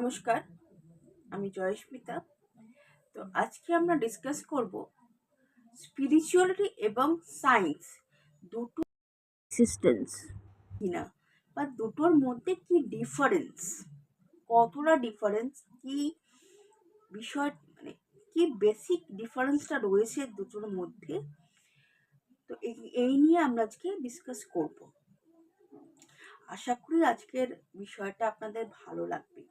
নমস্কার, আমি জয়স্মিতা। তো আজকে আমরা ডিসকাস করব স্পিরিচুয়ালিটি এবং সায়েন্স দুটো এক্সিস্টেন্স কিনা, বা দুটোর মধ্যে কি ডিফারেন্স, কতটা ডিফারেন্স, কি বিষয়, মানে কি বেসিক ডিফারেন্সটা রয়েছে দুটোর মধ্যে। তো এই নিয়ে আমরা আজকে ডিসকাস করব। আশা করি আজকের বিষয়টা আপনাদের ভালো লাগবে।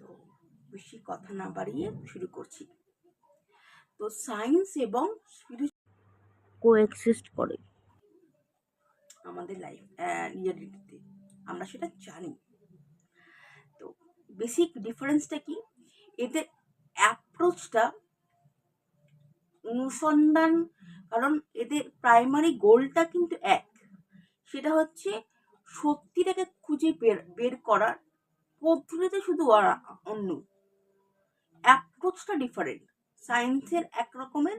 তো বেশি কথা না বাড়িয়ে শুরু করছি। তো সায়েন্স এবং স্পিরিচুয়াল কোএক্সিস্ট করে আমাদের লাইফ রিয়ালিটিতে, আমরা সেটা জানি। তো বেসিক ডিফারেন্সটা কি, এদের অ্যাপ্রোচটা, অনুসন্ধান, কারণ এদের প্রাইমারি গোলটা কিন্তু এক, সেটা হচ্ছে সত্যিটাকে খুঁজে বের করার পদ্ধতিতে শুধু অন্য, অ্যাপ্রোচটা ডিফারেন্ট। সায়েন্সের এক রকমের,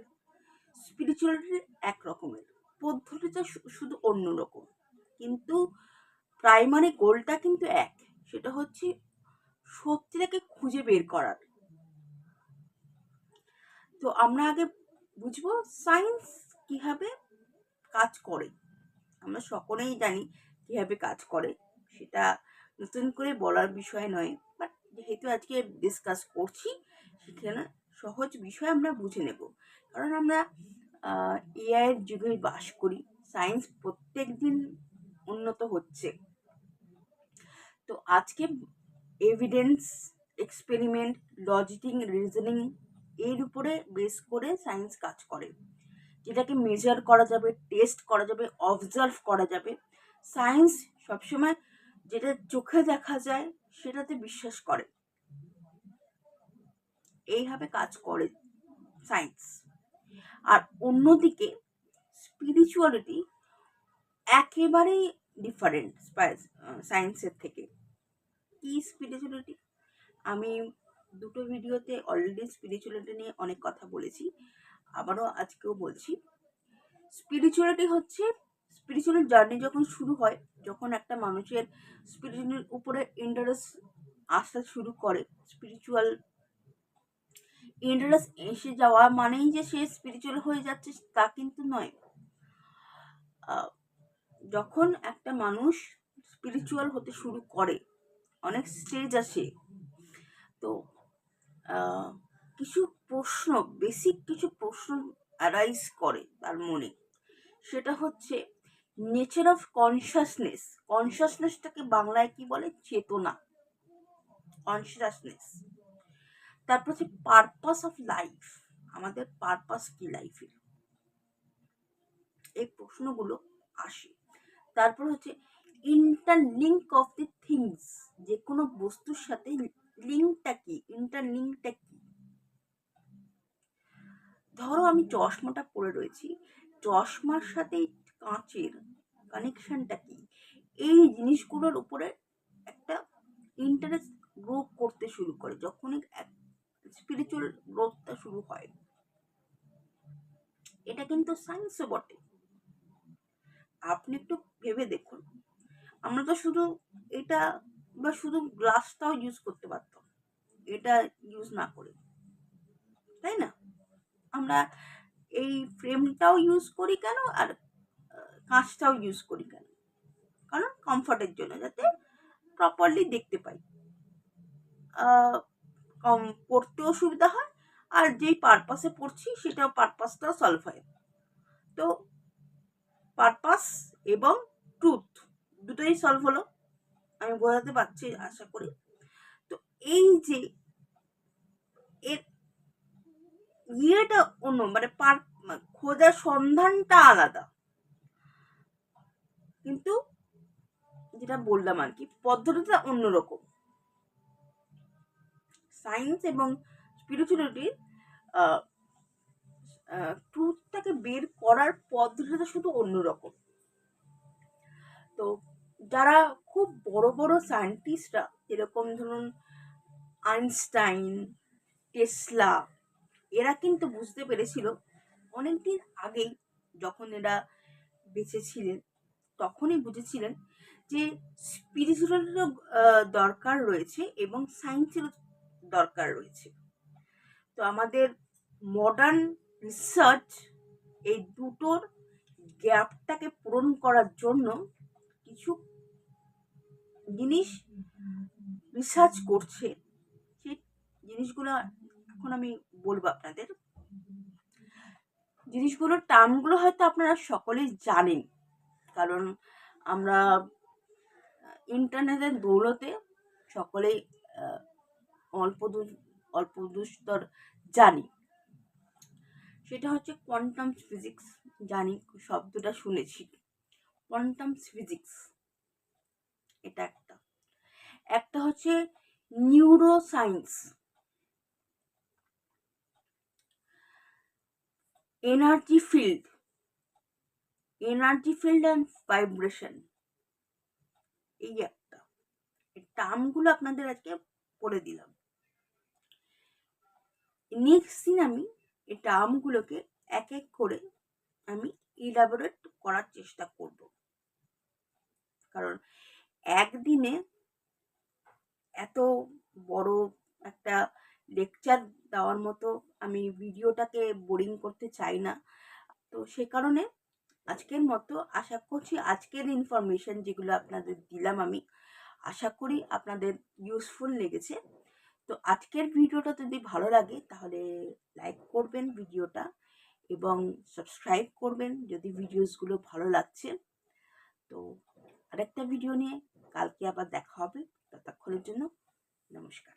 স্পিরিচুয়ালিটির এক রকমের, পদ্ধতিটা শুধু অন্যরকম, কিন্তু প্রাইমারি গোলটা কিন্তু এক, সেটা হচ্ছে সত্যিটাকে খুঁজে বের করার। তো আমরা আগে বুঝবো সায়েন্স কিভাবে কাজ করে। আমরা সকলেই জানি কিভাবে কাজ করে, সেটা নতুন করে বলার বিষয় নয়, বাট যেহেতু আজকে ডিসকাস করছি, সেখানে সহজ বিষয় আমরা বুঝে নেব। কারণ আমরা এআই এর যুগে বাস করি, সায়েন্স প্রত্যেক দিন উন্নত হচ্ছে। তো আজকে এভিডেন্স, এক্সপেরিমেন্ট, লজিটিং, রিজনিং এর উপরে বেস করে সায়েন্স কাজ করে, যেটাকে মেজার করা যাবে, টেস্ট করা যাবে, অবজার্ভ করা যাবে। সায়েন্স সবসময় যেটা চোখে দেখা যায় সেটাতে বিশ্বাস করে, এইভাবে কাজ করে সায়েন্স। আর অন্যদিকে স্পিরিচুয়ালিটি একেবারেই ডিফারেন্ট সায়েন্সের থেকে। কি স্পিরিচুয়ালিটি, আমি দুটো ভিডিওতে অলরেডি স্পিরিচুয়ালিটি নিয়ে অনেক কথা বলেছি, আবারও আজকেও বলছি। স্পিরিচুয়ালিটি হচ্ছে, স্পিরিচুয়াল জার্নি যখন শুরু হয়, যখন একটা মানুষের স্পিরিচুয়াল উপরে ইন্টারেস্ট আসতে শুরু করে, স্পিরিচুয়াল ইন্টারেস্ট এসে যাওয়া মানেই যে সে স্পিরিচুয়াল হয়ে যাচ্ছে তা কিন্তু নয়। যখন একটা মানুষ স্পিরিচুয়াল হতে শুরু করে, অনেক স্টেজ আসে। তো কিছু প্রশ্ন, বেসিক কিছু প্রশ্ন অ্যারাইজ করে তার মনে, সেটা হচ্ছে নেচার অফ কনসাসনেস। কনসাসনেসটাকে বাংলায় কি বলে? চেতনা, কনসাসনেস। তারপর হচ্ছে পারপাস অফ লাইফ, আমাদের পারপাস কি লাইফের, এই প্রশ্নগুলো আসে। তারপর হচ্ছে ইন্টারলিঙ্ক অফ দি থিংস, যে কোনো বস্তুর সাথে লিঙ্কটা কি, ইন্টারলিঙ্কটা কি। ধরো আমি চশমাটা পরে রয়েছি, চশমার সাথে কাঁচের কানেকশনটা কি, এই জিনিসগুলোর উপরে একটা ইন্টারেস্ট গ্রো করতে শুরু করে যখনই স্পিরিচুয়াল গ্রোথটা শুরু হয়। এটা কিন্তু সায়েন্সও বটে। আপনি একটু ভেবে দেখুন, আমরা তো শুধু এটা বা শুধু গ্লাসটাও ইউজ করতে পারতাম, এটা ইউজ না করে, তাই না? আমরা এই ফ্রেমটাও ইউজ করি কেন, আর কাঁচটাও ইউজ করি কেন? কারণ কমফর্টের জন্য, যাতে প্রপারলি দেখতে পাই, কম পড়তেও সুবিধা হয়, আর যেই পারপাসে পড়ছি সেটাও পারপাসটাও সলভ হয়। তো পারপাস এবং ট্রুথ দুটোই সলভ হলো, আমি বোঝাতে পারছি আশা করি। তো এই যে এর ইয়েটা অন্য, মানে খোঁজার সন্ধানটা আলাদা, কিন্তু যেটা বললাম আর কি, পদ্ধতিটা অন্যরকম। সায়েন্স এবং স্পিরিচুয়ালিটির ট্রুথটাকে বের করার পদ্ধতিটা শুধু অন্যরকম। তো যারা খুব বড় বড় সায়েন্টিস্টরা, যেরকম ধরুন আইনস্টাইন, টেসলা, এরা কিন্তু বুঝতে পেরেছিল অনেকদিন আগেই, যখন এরা বেঁচে ছিলেন তখনই বুঝেছিলেন যে স্পিরিচুয়ালেরও দরকার রয়েছে এবং সায়েন্সেরও দরকার রয়েছে। তো আমাদের মডার্ন রিসার্চ এই দুটোর গ্যাপটাকে পূরণ করার জন্য কিছু জিনিস রিসার্চ করছে। সেই জিনিসগুলো এখন আমি বলবো আপনাদের। জিনিসগুলোর টার্মগুলো হয়তো আপনারা সকলেই জানেন, কারণ আমরা ইন্টারনেটের দৌলতে সকলেই অল্প দুস্তর জানি। সেটা হচ্ছে কোয়ান্টাম ফিজিক্স। জানি, শব্দটা শুনেছি, কোয়ান্টাম ফিজিক্স এটা একটা। একটা হচ্ছে neuro science, energy field and vibration, এই একটা। এই টার্মগুলো আপনাদের আজকে বলে দিলাম। নেক্সট দিন আমি এই টার্মগুলোকে এক এক করে আমি ইলাবোরেট করার চেষ্টা করব, কারণ একদিনে এত বড় একটা লেকচার দেওয়ার মতো আমি ভিডিওটাকে বোরিং করতে চাই না। তো সে কারণে আজকের মতো আশা করছি আজকের ইনফরমেশন যেগুলো আপনাদের দিলাম আমি আশা করি আপনাদের ইউজফুল লেগেছে। তো আজকের ভিডিওটা যদি ভালো লাগে তাহলে লাইক করবেন ভিডিওটা এবং সাবস্ক্রাইব করবেন যদি ভিডিওসগুলো ভালো লাগছে। তো আরেকটা ভিডিও নিয়ে কালকে আবার দেখা হবে। ততক্ষণের জন্য নমস্কার।